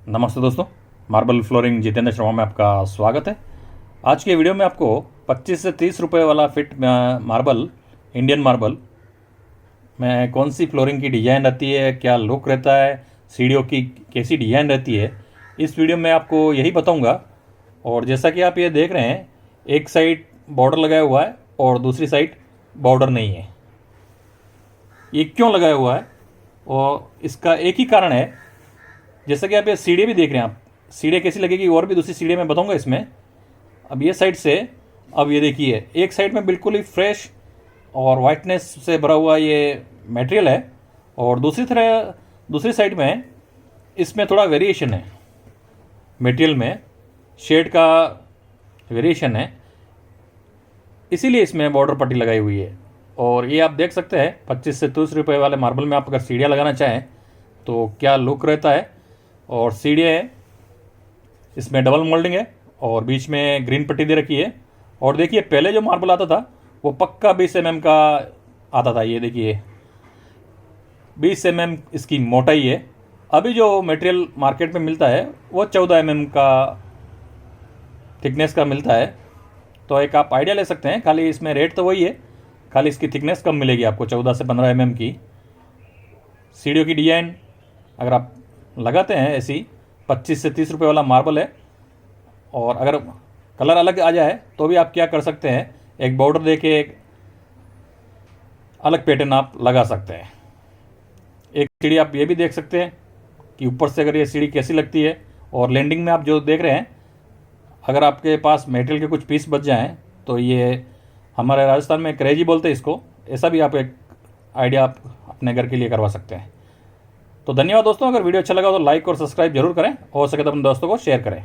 नमस्ते दोस्तों, marble flooring Jitendra Sharma में आपका स्वागत है। आज के वीडियो में आपको 25 से 30 रुपए वाला फिट मार्बल, इंडियन मार्बल में कौन सी फ्लोरिंग की डिज़ाइन रहती है, क्या लुक रहता है, सीढ़ियों की कैसी डिज़ाइन रहती है, इस वीडियो में आपको यही बताऊंगा। और जैसा कि आप ये देख रहे हैं, एक साइड बॉर्डर लगाया हुआ है और दूसरी साइड बॉर्डर नहीं है। ये क्यों लगाया हुआ है और इसका एक ही कारण है। जैसा कि आप ये सीढ़ी भी देख रहे हैं, आप सीढ़ी कैसी लगेगी और भी दूसरी सीढ़ी मैं बताऊंगा इसमें। अब ये साइड से, अब ये देखिए, एक साइड में बिल्कुल ही फ्रेश और वाइटनेस से भरा हुआ ये मटेरियल है, और दूसरी साइड में इसमें थोड़ा वेरिएशन है, मटेरियल में शेड का वेरिएशन है, इसीलिए इसमें बॉर्डर पट्टी लगाई हुई है। और ये आप देख सकते हैं 25 से 30 रुपये वाले मार्बल में आप अगर सीढ़ियाँ लगाना चाहें तो क्या लुक रहता है। और सीढ़ियाँ है, इसमें डबल मोल्डिंग है और बीच में ग्रीन पट्टी दे रखी है। और देखिए, पहले जो मार्बल आता था वो पक्का 20 mm का आता था। ये देखिए 20 mm इसकी मोटाई है। अभी जो मटेरियल मार्केट में मिलता है वो 14 mm का थिकनेस का मिलता है। तो एक आप आइडिया ले सकते हैं, खाली इसमें रेट तो वही है, खाली इसकी थिकनेस कम मिलेगी आपको, 14 से 15 mm की। सीढ़ियों की डिज़ाइन अगर आप लगाते हैं ऐसी, 25 से 30 रुपये वाला मार्बल है। और अगर कलर अलग आ जाए तो भी आप क्या कर सकते हैं, एक बॉर्डर दे के एक अलग पैटर्न आप लगा सकते हैं। एक सीढ़ी आप ये भी देख सकते हैं कि ऊपर से अगर ये सीढ़ी कैसी लगती है। और लैंडिंग में आप जो देख रहे हैं, अगर आपके पास मेटेरियल के कुछ पीस बच जाएँ तो ये हमारे राजस्थान में क्रेजी बोलते हैं इसको, ऐसा भी आप एक आइडिया आप अपने घर के लिए करवा सकते हैं। तो धन्यवाद दोस्तों। अगर वीडियो अच्छा लगा तो लाइक और सब्सक्राइब जरूर करें, हो सके तो अपने दोस्तों को शेयर करें।